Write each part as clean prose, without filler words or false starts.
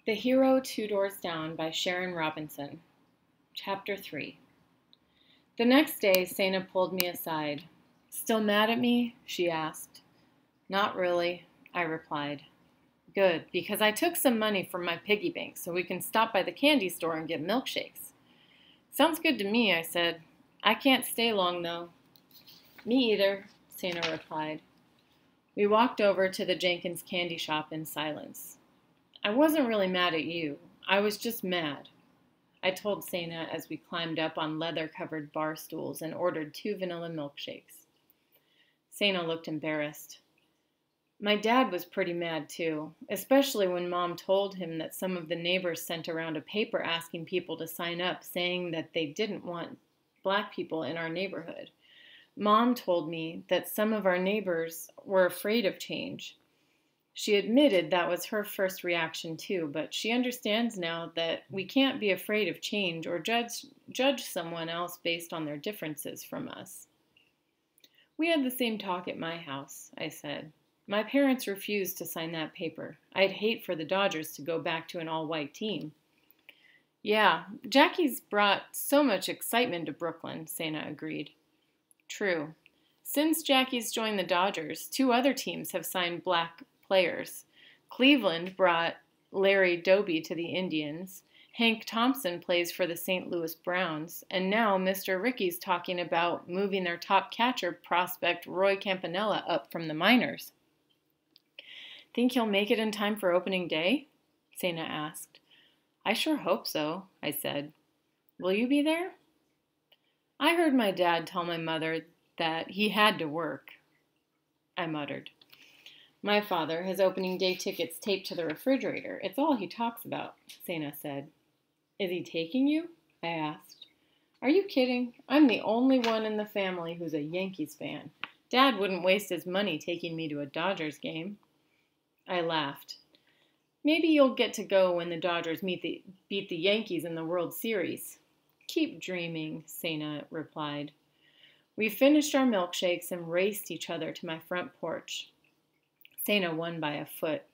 The Hero Two Doors Down by Sharon Robinson. Chapter 3. The next day, Sena pulled me aside. "Still mad at me?" she asked. "Not really," I replied. "Good, because I took some money from my piggy bank so we can stop by the candy store and get milkshakes." "Sounds good to me," I said. "I can't stay long, though." "Me either," Sena replied. We walked over to the Jenkins candy shop in silence. "I wasn't really mad at you. I was just mad," I told Sena as we climbed up on leather-covered bar stools and ordered 2 vanilla milkshakes. Sena looked embarrassed. "My dad was pretty mad too, especially when Mom told him that some of the neighbors sent around a paper asking people to sign up saying that they didn't want black people in our neighborhood. Mom told me that some of our neighbors were afraid of change. She admitted that was her first reaction too, but she understands now that we can't be afraid of change or judge someone else based on their differences from us." "We had the same talk at my house," I said. "My parents refused to sign that paper. I'd hate for the Dodgers to go back to an all-white team." "Yeah, Jackie's brought so much excitement to Brooklyn," Sena agreed. "True. Since Jackie's joined the Dodgers, 2 other teams have signed black players. Cleveland brought Larry Doby to the Indians. Hank Thompson plays for the St. Louis Browns. And now Mr. Ricky's talking about moving their top catcher prospect Roy Campanella up from the minors." "Think he'll make it in time for opening day?" Sena asked. "I sure hope so," I said. "Will you be there?" "I heard my dad tell my mother that he had to work," I muttered. "My father has opening day tickets taped to the refrigerator. It's all he talks about," Sena said. "Is he taking you?" I asked. "Are you kidding? I'm the only one in the family who's a Yankees fan. Dad wouldn't waste his money taking me to a Dodgers game." I laughed. "Maybe you'll get to go when the Dodgers beat the Yankees in the World Series." "Keep dreaming," Sena replied. We finished our milkshakes and raced each other to my front porch. Sena won by a foot.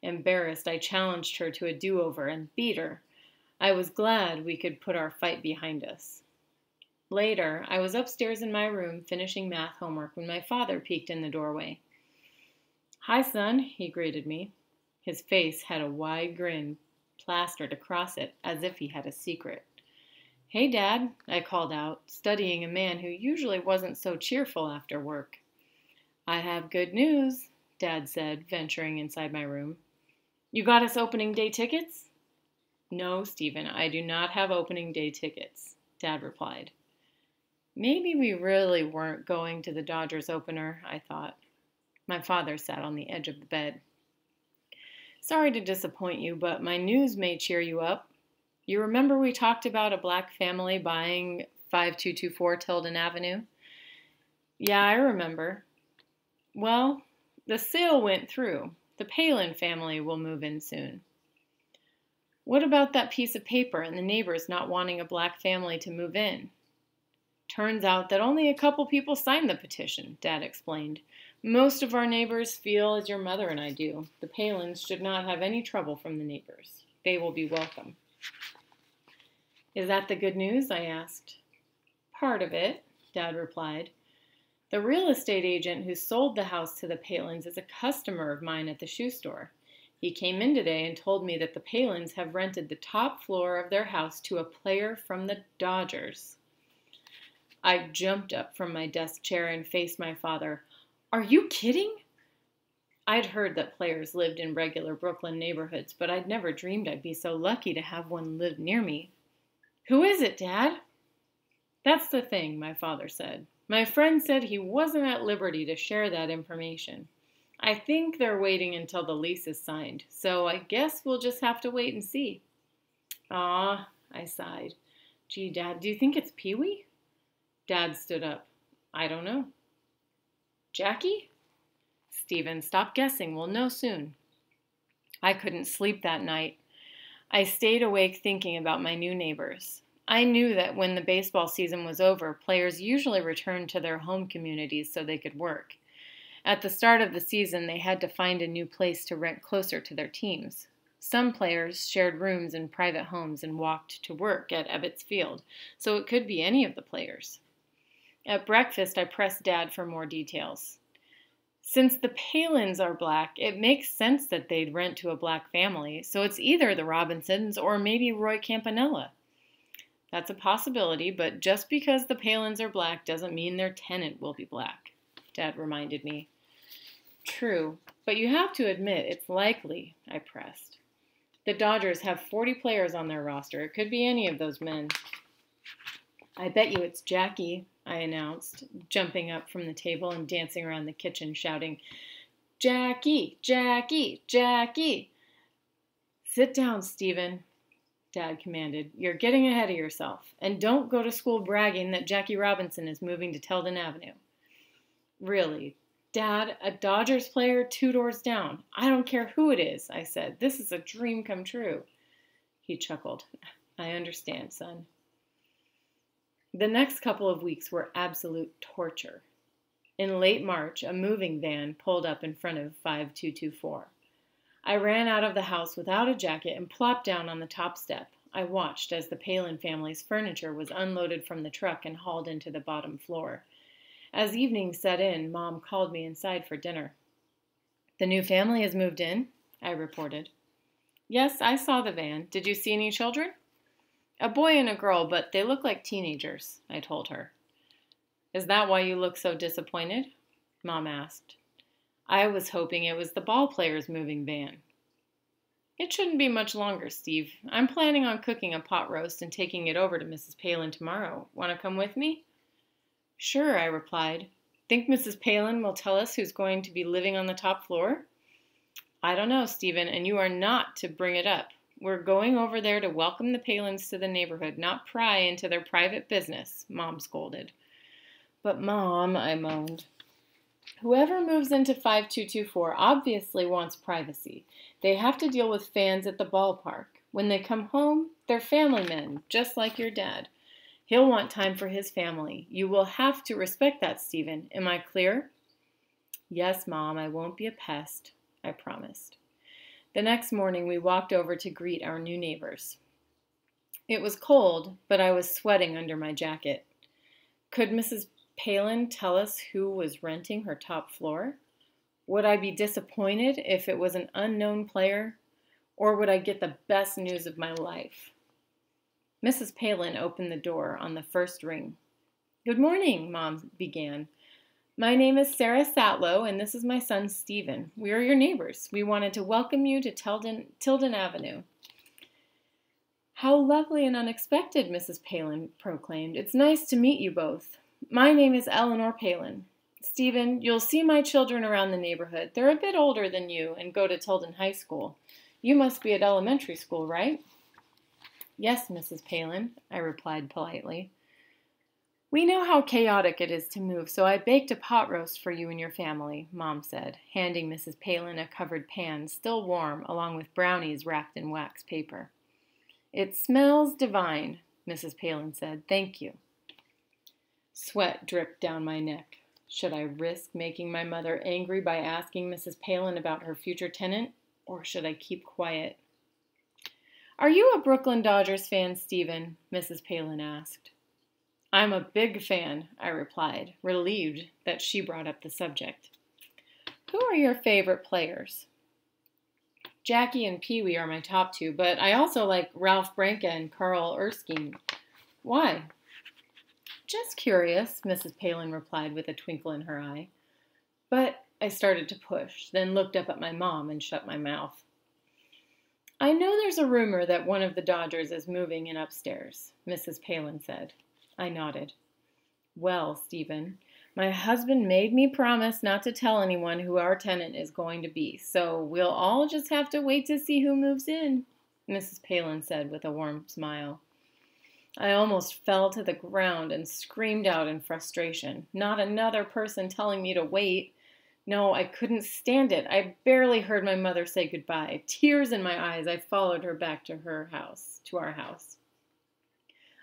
Embarrassed, I challenged her to a do-over and beat her. I was glad we could put our fight behind us. Later, I was upstairs in my room finishing math homework when my father peeked in the doorway. "Hi, son," he greeted me. His face had a wide grin plastered across it as if he had a secret. "Hey, Dad," I called out, studying a man who usually wasn't so cheerful after work. "I have good news," Dad said, venturing inside my room. "You got us opening day tickets?" "No, Stephen, I do not have opening day tickets," Dad replied. Maybe we really weren't going to the Dodgers opener, I thought. My father sat on the edge of the bed. "Sorry to disappoint you, but my news may cheer you up. You remember we talked about a black family buying 5224 Tilden Avenue?" "Yeah, I remember." "Well, the sale went through. The Palin family will move in soon." "What about that piece of paper and the neighbors not wanting a black family to move in?" "Turns out that only a couple people signed the petition," Dad explained. "Most of our neighbors feel as your mother and I do. The Palins should not have any trouble from the neighbors. They will be welcome." "Is that the good news?" I asked. "Part of it," Dad replied. "The real estate agent who sold the house to the Palins is a customer of mine at the shoe store. He came in today and told me that the Palins have rented the top floor of their house to a player from the Dodgers." I jumped up from my desk chair and faced my father. "Are you kidding?" I'd heard that players lived in regular Brooklyn neighborhoods, but I'd never dreamed I'd be so lucky to have one live near me. "Who is it, Dad?" "That's the thing," my father said. "My friend said he wasn't at liberty to share that information. I think they're waiting until the lease is signed, so I guess we'll just have to wait and see." "Aw," I sighed. "Gee, Dad, do you think it's Pee-wee?" Dad stood up. "I don't know." "Jackie?" "Stephen, stop guessing. We'll know soon." I couldn't sleep that night. I stayed awake thinking about my new neighbors. I knew that when the baseball season was over, players usually returned to their home communities so they could work. At the start of the season, they had to find a new place to rent closer to their teams. Some players shared rooms in private homes and walked to work at Ebbets Field, so it could be any of the players. At breakfast, I pressed Dad for more details. Since the Palins are black, it makes sense that they'd rent to a black family, so it's either the Robinsons or maybe Roy Campanella. That's a possibility, but just because the Palins are black doesn't mean their tenant will be black, Dad reminded me. True, but you have to admit it's likely, I pressed. The Dodgers have 40 players on their roster. It could be any of those men. I bet you it's Jackie, I announced, jumping up from the table and dancing around the kitchen, shouting, Jackie, Jackie, Jackie. Sit down, Stephen, Dad commanded. You're getting ahead of yourself. And don't go to school bragging that Jackie Robinson is moving to Tilden Avenue. Really, Dad, a Dodgers player 2 doors down. I don't care who it is, I said. This is a dream come true. He chuckled. I understand, son. The next couple of weeks were absolute torture. In late March, a moving van pulled up in front of 5224. I ran out of the house without a jacket and plopped down on the top step. I watched as the Palin family's furniture was unloaded from the truck and hauled into the bottom floor. As evening set in, Mom called me inside for dinner. The new family has moved in, I reported. Yes, I saw the van. Did you see any children? A boy and a girl, but they look like teenagers, I told her. Is that why you look so disappointed? Mom asked. I was hoping it was the ball players' moving van. It shouldn't be much longer, Steve. I'm planning on cooking a pot roast and taking it over to Mrs. Palin tomorrow. Want to come with me? Sure, I replied. Think Mrs. Palin will tell us who's going to be living on the top floor? I don't know, Stephen, and you are not to bring it up. We're going over there to welcome the Palins to the neighborhood, not pry into their private business, Mom scolded. But Mom, I moaned. Whoever moves into 5224 obviously wants privacy. They have to deal with fans at the ballpark. When they come home, they're family men, just like your dad. He'll want time for his family. You will have to respect that, Stephen. Am I clear? Yes, Mom, I won't be a pest, I promised. The next morning, we walked over to greet our new neighbors. It was cold, but I was sweating under my jacket. Could Mrs. Palin tell us who was renting her top floor? Would I be disappointed if it was an unknown player? Or would I get the best news of my life? Mrs. Palin opened the door on the first ring. Good morning, Mom began. My name is Sarah Satlow, and this is my son, Stephen. We are your neighbors. We wanted to welcome you to Tilden Avenue. How lovely and unexpected, Mrs. Palin proclaimed. It's nice to meet you both. My name is Eleanor Palin. Stephen, you'll see my children around the neighborhood. They're a bit older than you and go to Tilden High School. You must be at elementary school, right? Yes, Mrs. Palin, I replied politely. We know how chaotic it is to move, so I baked a pot roast for you and your family, Mom said, handing Mrs. Palin a covered pan, still warm, along with brownies wrapped in wax paper. It smells divine, Mrs. Palin said. Thank you. Sweat dripped down my neck. Should I risk making my mother angry by asking Mrs. Palin about her future tenant, or should I keep quiet? Are you a Brooklyn Dodgers fan, Stephen? Mrs. Palin asked. I'm a big fan, I replied, relieved that she brought up the subject. Who are your favorite players? Jackie and Pee Wee are my top two, but I also like Ralph Branca and Carl Erskine. Why? Just curious, Mrs. Palin replied with a twinkle in her eye. But I started to push, then looked up at my mom and shut my mouth. I know there's a rumor that one of the Dodgers is moving in upstairs, Mrs. Palin said. I nodded. Well, Stephen, my husband made me promise not to tell anyone who our tenant is going to be, so we'll all just have to wait to see who moves in, Mrs. Palin said with a warm smile. I almost fell to the ground and screamed out in frustration. Not another person telling me to wait. No, I couldn't stand it. I barely heard my mother say goodbye. Tears in my eyes, I followed her back to our house.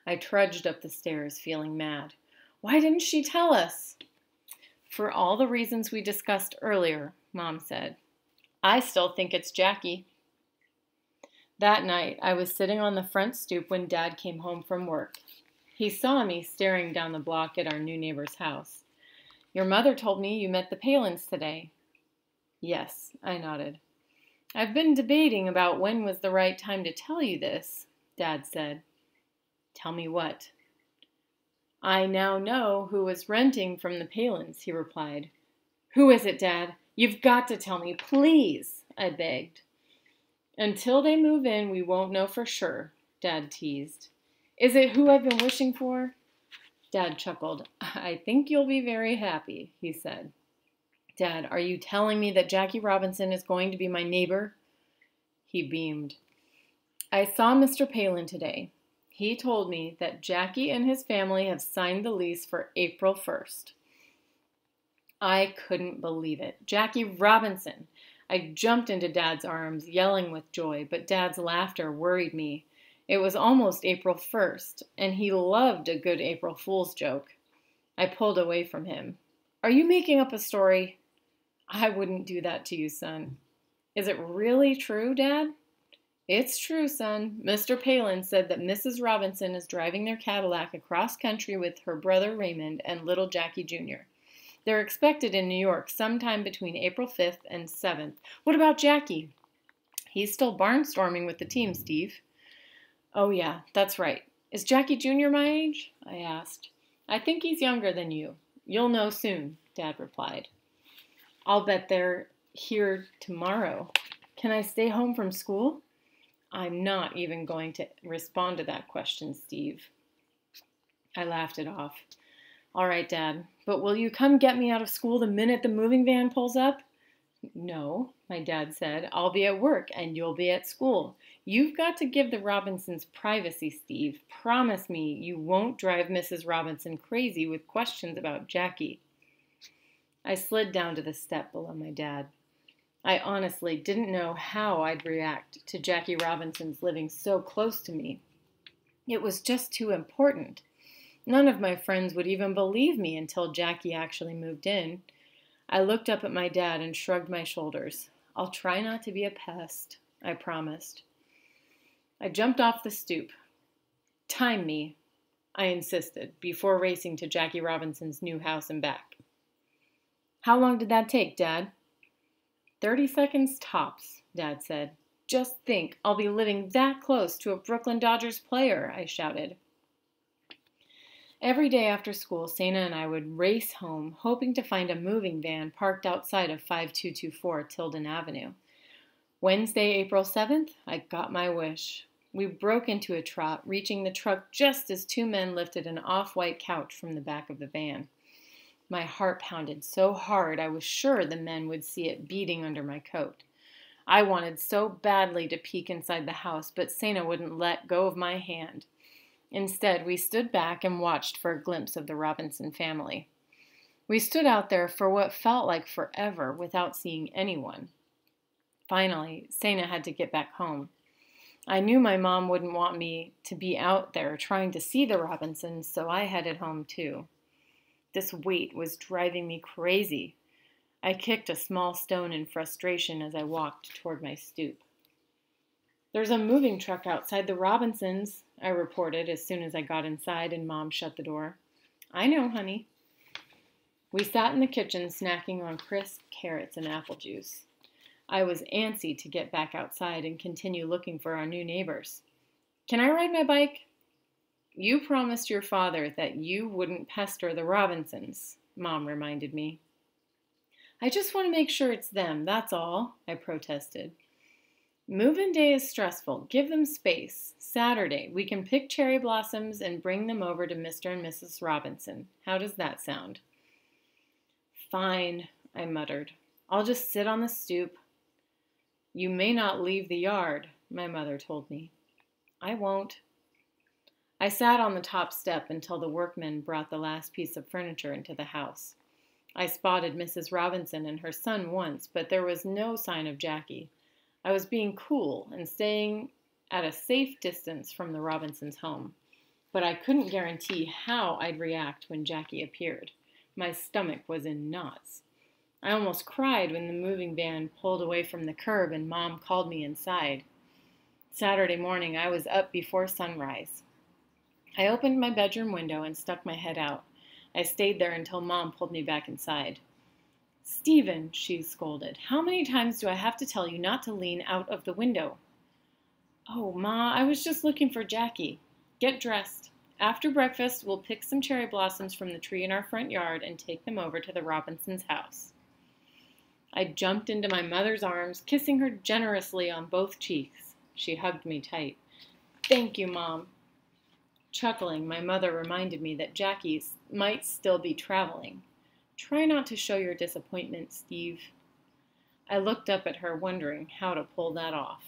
I trudged up the stairs, feeling mad. Why didn't she tell us? For all the reasons we discussed earlier, Mom said. I still think it's Jackie. That night, I was sitting on the front stoop when Dad came home from work. He saw me staring down the block at our new neighbor's house. "Your mother told me you met the Palins today." "Yes," I nodded. "I've been debating about when was the right time to tell you this," Dad said. "Tell me what?" "I now know who was renting from the Palins," he replied. "Who is it, Dad? You've got to tell me, please," I begged. "Until they move in, we won't know for sure," Dad teased. "Is it who I've been wishing for?" Dad chuckled. "I think you'll be very happy," he said. "Dad, are you telling me that Jackie Robinson is going to be my neighbor?" He beamed. "I saw Mr. Palin today. He told me that Jackie and his family have signed the lease for April 1st. I couldn't believe it. Jackie Robinson! I jumped into Dad's arms, yelling with joy, but Dad's laughter worried me. It was almost April 1st, and he loved a good April Fool's joke. I pulled away from him. "Are you making up a story?" "I wouldn't do that to you, son." "Is it really true, Dad?" "It's true, son. Mr. Palin said that Mrs. Robinson is driving their Cadillac across country with her brother Raymond and little Jackie Jr. They're expected in New York sometime between April 5th and 7th. What about Jackie?" "He's still barnstorming with the team, Steve." "Oh yeah, that's right. Is Jackie Jr. my age?" I asked. "I think he's younger than you. You'll know soon," Dad replied. "I'll bet they're here tomorrow. Can I stay home from school?" "I'm not even going to respond to that question, Steve." I laughed it off. "All right, Dad, but will you come get me out of school the minute the moving van pulls up?" "No," my dad said. "I'll be at work and you'll be at school. You've got to give the Robinsons privacy, Steve. Promise me you won't drive Mrs. Robinson crazy with questions about Jackie." I slid down to the step below my dad. I honestly didn't know how I'd react to Jackie Robinson's living so close to me. It was just too important. None of my friends would even believe me until Jackie actually moved in. I looked up at my dad and shrugged my shoulders. "I'll try not to be a pest," I promised. I jumped off the stoop. "Time me," I insisted, before racing to Jackie Robinson's new house and back. "How long did that take, Dad?" 30 seconds tops, Dad said. "Just think, I'll be living that close to a Brooklyn Dodgers player," I shouted. Every day after school, Sana and I would race home, hoping to find a moving van parked outside of 5224 Tilden Avenue. Wednesday, April 7th, I got my wish. We broke into a trot, reaching the truck just as two men lifted an off-white couch from the back of the van. My heart pounded so hard I was sure the men would see it beating under my coat. I wanted so badly to peek inside the house, but Sana wouldn't let go of my hand. Instead, we stood back and watched for a glimpse of the Robinson family. We stood out there for what felt like forever without seeing anyone. Finally, Sana had to get back home. I knew my mom wouldn't want me to be out there trying to see the Robinsons, so I headed home too. This wait was driving me crazy. I kicked a small stone in frustration as I walked toward my stoop. "There's a moving truck outside the Robinsons," I reported as soon as I got inside and Mom shut the door. "I know, honey." We sat in the kitchen snacking on crisp carrots and apple juice. I was antsy to get back outside and continue looking for our new neighbors. "Can I ride my bike?" "You promised your father that you wouldn't pester the Robinsons," Mom reminded me. "I just want to make sure it's them, that's all," I protested. "Move-in day is stressful. Give them space. Saturday, we can pick cherry blossoms and bring them over to Mr. and Mrs. Robinson. How does that sound?" "Fine," I muttered. "I'll just sit on the stoop." "You may not leave the yard," my mother told me. "I won't." I sat on the top step until the workmen brought the last piece of furniture into the house. I spotted Mrs. Robinson and her son once, but there was no sign of Jackie. I was being cool and staying at a safe distance from the Robinsons' home, but I couldn't guarantee how I'd react when Jackie appeared. My stomach was in knots. I almost cried when the moving van pulled away from the curb and Mom called me inside. Saturday morning, I was up before sunrise. I opened my bedroom window and stuck my head out. I stayed there until Mom pulled me back inside. Stephen, she scolded, how many times do I have to tell you not to lean out of the window? Oh, Ma, I was just looking for Jackie. Get dressed. After breakfast, we'll pick some cherry blossoms from the tree in our front yard and take them over to the Robinsons' house. I jumped into my mother's arms, kissing her generously on both cheeks. She hugged me tight. Thank you, Mom. Chuckling, my mother reminded me that Jackie might still be traveling. Try not to show your disappointment, Steve. I looked up at her, wondering how to pull that off.